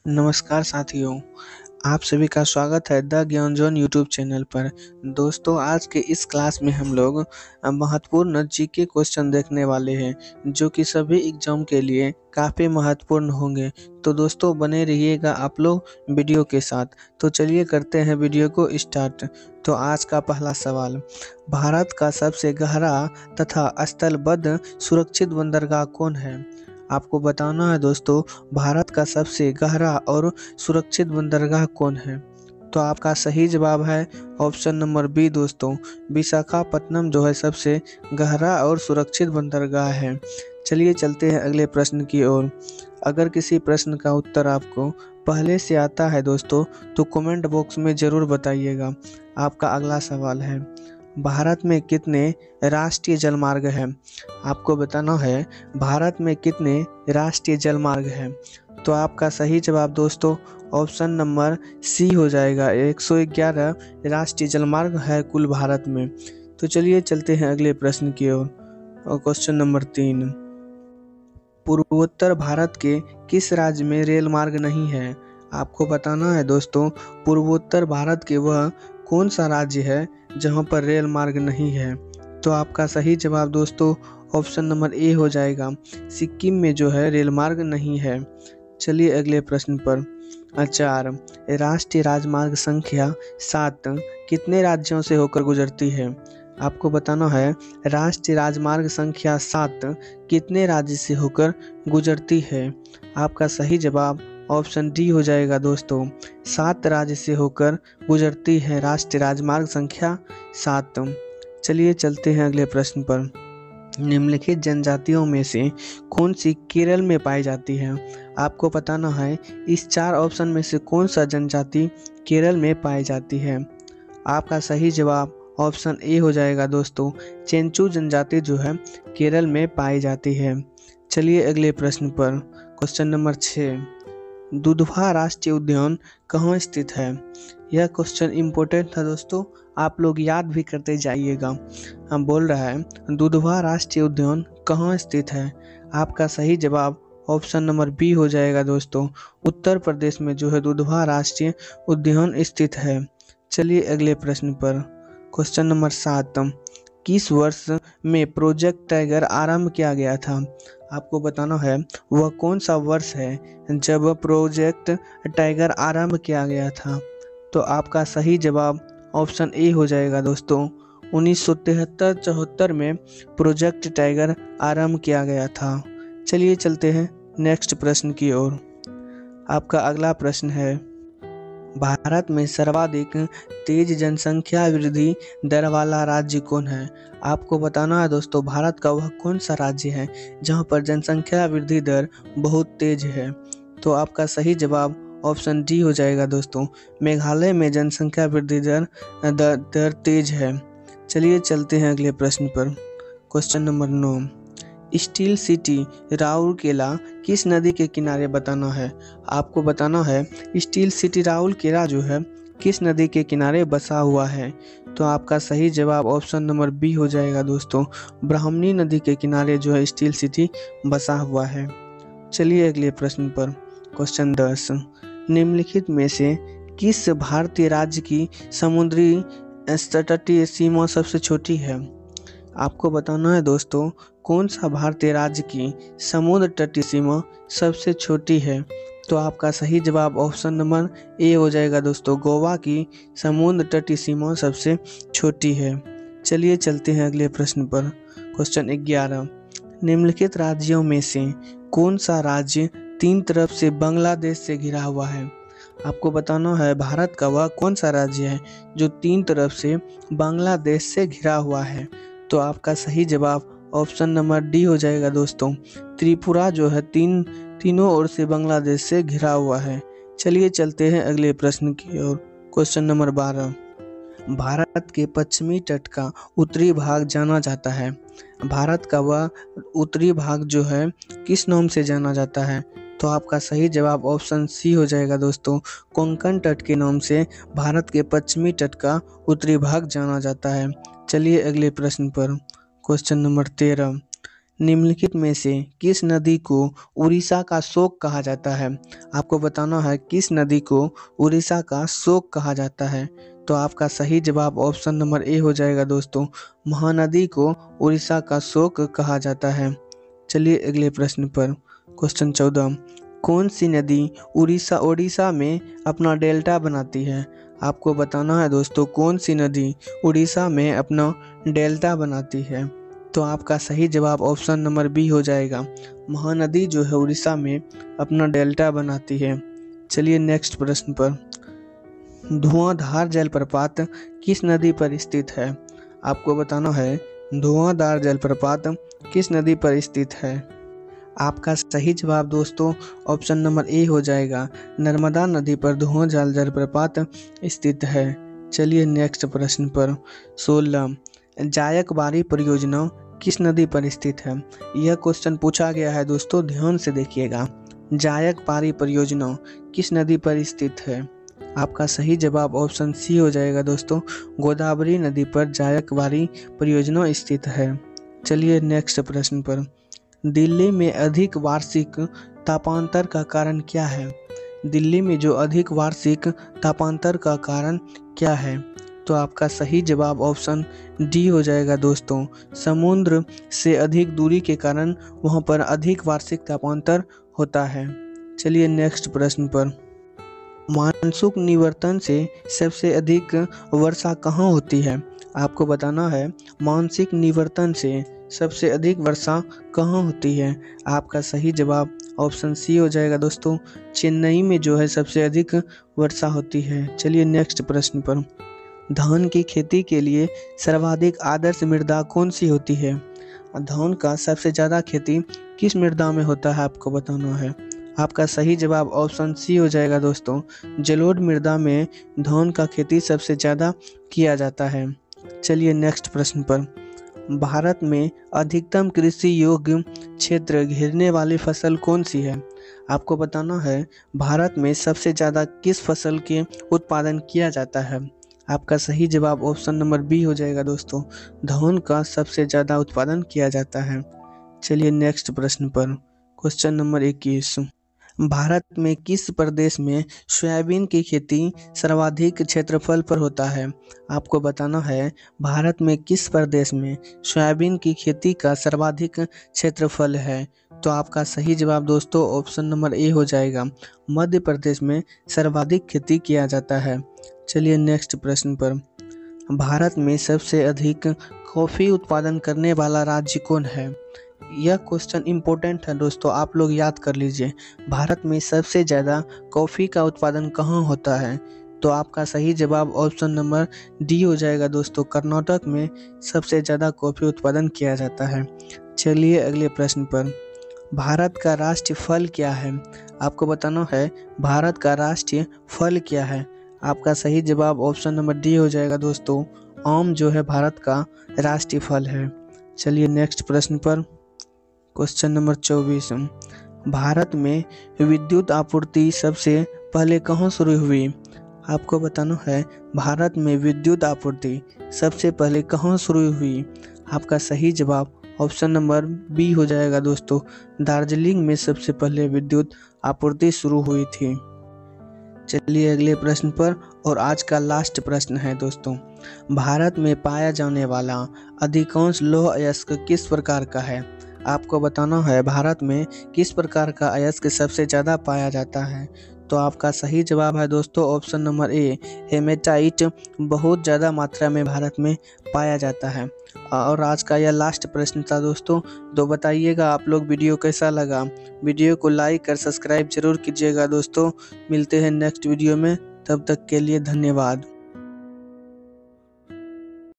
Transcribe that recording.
नमस्कार साथियों, आप सभी का स्वागत है द ज्ञान जोन यूट्यूब चैनल पर। दोस्तों, आज के इस क्लास में हम लोग महत्वपूर्ण जीके क्वेश्चन देखने वाले हैं, जो कि सभी एग्जाम के लिए काफ़ी महत्वपूर्ण होंगे। तो दोस्तों, बने रहिएगा आप लोग वीडियो के साथ। तो चलिए करते हैं वीडियो को स्टार्ट। तो आज का पहला सवाल, भारत का सबसे गहरा तथा स्थलबद्ध सुरक्षित बंदरगाह कौन है? आपको बताना है दोस्तों, भारत का सबसे गहरा और सुरक्षित बंदरगाह कौन है? तो आपका सही जवाब है ऑप्शन नंबर बी दोस्तों, विशाखापत्तनम जो है सबसे गहरा और सुरक्षित बंदरगाह है। चलिए चलते हैं अगले प्रश्न की ओर। अगर किसी प्रश्न का उत्तर आपको पहले से आता है दोस्तों, तो कमेंट बॉक्स में ज़रूर बताइएगा। आपका अगला सवाल है, भारत में कितने राष्ट्रीय जलमार्ग हैं? आपको बताना है भारत में कितने राष्ट्रीय जलमार्ग हैं। तो आपका सही जवाब दोस्तों ऑप्शन नंबर सी हो जाएगा। 111 राष्ट्रीय जलमार्ग है कुल भारत में। तो चलिए चलते हैं अगले प्रश्न की ओर। और क्वेश्चन नंबर 3, पूर्वोत्तर भारत के किस राज्य में रेल मार्ग नहीं है? आपको बताना है दोस्तों, पूर्वोत्तर भारत के वह कौन सा राज्य है जहां पर रेल मार्ग नहीं है? तो आपका सही जवाब दोस्तों ऑप्शन नंबर ए हो जाएगा, सिक्किम में जो है रेल मार्ग नहीं है। चलिए अगले प्रश्न पर। 4, राष्ट्रीय राजमार्ग संख्या 7 कितने राज्यों से होकर गुजरती है? आपको बताना है राष्ट्रीय राजमार्ग संख्या 7 कितने राज्य से होकर गुजरती है? आपका सही जवाब ऑप्शन डी हो जाएगा दोस्तों, 7 राज्य से होकर गुजरती है राष्ट्रीय राजमार्ग संख्या 7। चलिए चलते हैं अगले प्रश्न पर। निम्नलिखित जनजातियों में से कौन सी केरल में पाई जाती है? आपको बताना है इस 4 ऑप्शन में से कौन सा जनजाति केरल में पाई जाती है। आपका सही जवाब ऑप्शन ए हो जाएगा दोस्तों, चेंचू जनजाति जो है केरल में पाई जाती है। चलिए अगले प्रश्न पर। क्वेश्चन नंबर 6, दुधवा राष्ट्रीय उद्यान कहाँ स्थित है? यह क्वेश्चन इम्पोर्टेंट था दोस्तों, आप लोग याद भी करते जाइएगा। हम बोल रहा है दुधवा राष्ट्रीय उद्यान कहाँ स्थित है? आपका सही जवाब ऑप्शन नंबर बी हो जाएगा दोस्तों, उत्तर प्रदेश में जो है दुधवा राष्ट्रीय उद्यान स्थित है। चलिए अगले प्रश्न पर। क्वेश्चन नंबर 7, किस वर्ष में प्रोजेक्ट टाइगर आरंभ किया गया था? आपको बताना है वह कौन सा वर्ष है जब प्रोजेक्ट टाइगर आरंभ किया गया था। तो आपका सही जवाब ऑप्शन ए हो जाएगा दोस्तों, 1973-74 में प्रोजेक्ट टाइगर आरंभ किया गया था। चलिए चलते हैं नेक्स्ट प्रश्न की ओर। आपका अगला प्रश्न है, भारत में सर्वाधिक तेज जनसंख्या वृद्धि दर वाला राज्य कौन है? आपको बताना है दोस्तों, भारत का वह कौन सा राज्य है जहां पर जनसंख्या वृद्धि दर बहुत तेज है? तो आपका सही जवाब ऑप्शन डी हो जाएगा दोस्तों, मेघालय में जनसंख्या वृद्धि दर तेज है। चलिए चलते हैं अगले प्रश्न पर। Question number 9, steel city Rourkela किस नदी के किनारे बताना है? आपको बताना है स्टील सिटी राउरकेला जो है किस नदी के किनारे बसा हुआ है। तो आपका सही जवाब ऑप्शन नंबर बी हो जाएगा दोस्तों, ब्राह्मणी नदी के किनारे जो है स्टील सिटी बसा हुआ है। चलिए अगले प्रश्न पर। क्वेश्चन 10, निम्नलिखित में से किस भारतीय राज्य की समुद्री तटीय सीमा सबसे छोटी है? आपको बताना है दोस्तों, कौन सा भारतीय राज्य की समुद्र तटीय सीमा सबसे छोटी है? तो आपका सही जवाब ऑप्शन नंबर ए हो जाएगा दोस्तों, गोवा की समुद्र तटीय सीमा सबसे छोटी है। चलिए चलते हैं अगले प्रश्न पर। क्वेश्चन 11, निम्नलिखित राज्यों में से कौन सा राज्य 3 तरफ से बांग्लादेश से घिरा हुआ है? आपको बताना है भारत का वह कौन सा राज्य है जो 3 तरफ से बांग्लादेश से घिरा हुआ है। तो आपका सही जवाब ऑप्शन नंबर डी हो जाएगा दोस्तों, त्रिपुरा जो है तीनों ओर से बांग्लादेश से घिरा हुआ है। चलिए चलते हैं अगले प्रश्न की ओर। क्वेश्चन नंबर 12, भारत के पश्चिमी तट का उत्तरी भाग जाना जाता है। भारत का वह उत्तरी भाग जो है किस नाम से जाना जाता है? तो आपका सही जवाब ऑप्शन सी हो जाएगा दोस्तों, कोंकण तट के नाम से भारत के पश्चिमी तट का उत्तरी भाग जाना जाता है। चलिए अगले प्रश्न पर। क्वेश्चन नंबर 13, निम्नलिखित में से किस नदी को उड़ीसा का शोक कहा जाता है? आपको बताना है किस नदी को उड़ीसा का शोक कहा जाता है। तो आपका सही जवाब ऑप्शन नंबर ए हो जाएगा दोस्तों। महानदी को उड़ीसा का शोक कहा जाता है। चलिए अगले प्रश्न पर। क्वेश्चन 14, कौन सी नदी ओडिशा में अपना डेल्टा बनाती है? आपको बताना है दोस्तों कौन सी नदी उड़ीसा में अपना डेल्टा बनाती है। तो आपका सही जवाब ऑप्शन नंबर बी हो जाएगा। महानदी जो है उड़ीसा में अपना डेल्टा बनाती है। चलिए नेक्स्ट प्रश्न पर। धुआंधार जलप्रपात किस नदी पर स्थित है? आपको बताना है धुआंधार जलप्रपात किस नदी पर स्थित है। आपका सही जवाब दोस्तों ऑप्शन नंबर ए हो जाएगा। नर्मदा नदी पर धुआंधार जलप्रपात स्थित है। चलिए नेक्स्ट प्रश्न पर। 16, जायकवाड़ी परियोजना किस नदी पर स्थित है? यह क्वेश्चन पूछा गया है दोस्तों, ध्यान से देखिएगा। जायकवाड़ी परियोजना किस नदी पर स्थित है? आपका सही जवाब ऑप्शन सी हो जाएगा दोस्तों। गोदावरी नदी पर जायकवाड़ी परियोजना स्थित है। चलिए नेक्स्ट प्रश्न पर। दिल्ली में अधिक वार्षिक तापांतर का कारण क्या है? दिल्ली में जो अधिक वार्षिक तापांतर का कारण क्या है? तो आपका सही जवाब ऑप्शन डी हो जाएगा दोस्तों। समुद्र से अधिक दूरी के कारण वहां पर अधिक वार्षिक तापांतर होता है। चलिए नेक्स्ट प्रश्न पर। मानसून निवर्तन से सबसे अधिक वर्षा कहाँ होती है? आपको बताना है मानसिक निवर्तन से सबसे अधिक वर्षा कहाँ होती है। आपका सही जवाब ऑप्शन सी हो जाएगा दोस्तों। चेन्नई में जो है सबसे अधिक वर्षा होती है। चलिए नेक्स्ट प्रश्न पर। धान की खेती के लिए सर्वाधिक आदर्श मृदा कौन सी होती है? धान का सबसे ज़्यादा खेती किस मृदा में होता है आपको बताना है। आपका सही जवाब ऑप्शन सी हो जाएगा दोस्तों। जलोढ़ मृदा में धान का खेती सबसे ज़्यादा किया जाता है। चलिए नेक्स्ट प्रश्न पर। भारत में अधिकतम कृषि योग्य क्षेत्र घेरने वाली फसल कौन सी है? आपको बताना है भारत में सबसे ज़्यादा किस फसल के उत्पादन किया जाता है। आपका सही जवाब ऑप्शन नंबर बी हो जाएगा दोस्तों। धान का सबसे ज़्यादा उत्पादन किया जाता है। चलिए नेक्स्ट प्रश्न पर। क्वेश्चन नंबर 21, भारत में किस प्रदेश में सोयाबीन की खेती सर्वाधिक क्षेत्रफल पर होता है? आपको बताना है भारत में किस प्रदेश में सोयाबीन की खेती का सर्वाधिक क्षेत्रफल है। तो आपका सही जवाब दोस्तों ऑप्शन नंबर ए हो जाएगा। मध्य प्रदेश में सर्वाधिक खेती किया जाता है। चलिए नेक्स्ट प्रश्न पर। भारत में सबसे अधिक कॉफ़ी उत्पादन करने वाला राज्य कौन है? यह क्वेश्चन इम्पोर्टेंट है दोस्तों, आप लोग याद कर लीजिए। भारत में सबसे ज़्यादा कॉफ़ी का उत्पादन कहाँ होता है? तो आपका सही जवाब ऑप्शन नंबर डी हो जाएगा दोस्तों। कर्नाटक में सबसे ज़्यादा कॉफ़ी उत्पादन किया जाता है। चलिए अगले प्रश्न पर। भारत का राष्ट्रीय फल क्या है? आपको बताना है भारत का राष्ट्रीय फल क्या है। आपका सही जवाब ऑप्शन नंबर डी हो जाएगा दोस्तों। आम जो है भारत का राष्ट्रीय फल है। चलिए नेक्स्ट प्रश्न पर। क्वेश्चन नंबर 24, भारत में विद्युत आपूर्ति सबसे पहले कहाँ शुरू हुई? आपको बताना है भारत में विद्युत आपूर्ति सबसे पहले कहाँ शुरू हुई। आपका सही जवाब ऑप्शन नंबर बी हो जाएगा दोस्तों। दार्जिलिंग में सबसे पहले विद्युत आपूर्ति शुरू हुई थी। चलिए अगले प्रश्न पर, और आज का लास्ट प्रश्न है दोस्तों। भारत में पाया जाने वाला अधिकांश लौह अयस्क किस प्रकार का है? आपको बताना है भारत में किस प्रकार का अयस्क सबसे ज़्यादा पाया जाता है। तो आपका सही जवाब है दोस्तों ऑप्शन नंबर ए, हेमेटाइट बहुत ज़्यादा मात्रा में भारत में पाया जाता है। और आज का यह लास्ट प्रश्न था दोस्तों। तो बताइएगा आप लोग वीडियो कैसा लगा। वीडियो को लाइक और सब्सक्राइब जरूर कीजिएगा दोस्तों। मिलते हैं नेक्स्ट वीडियो में, तब तक के लिए धन्यवाद।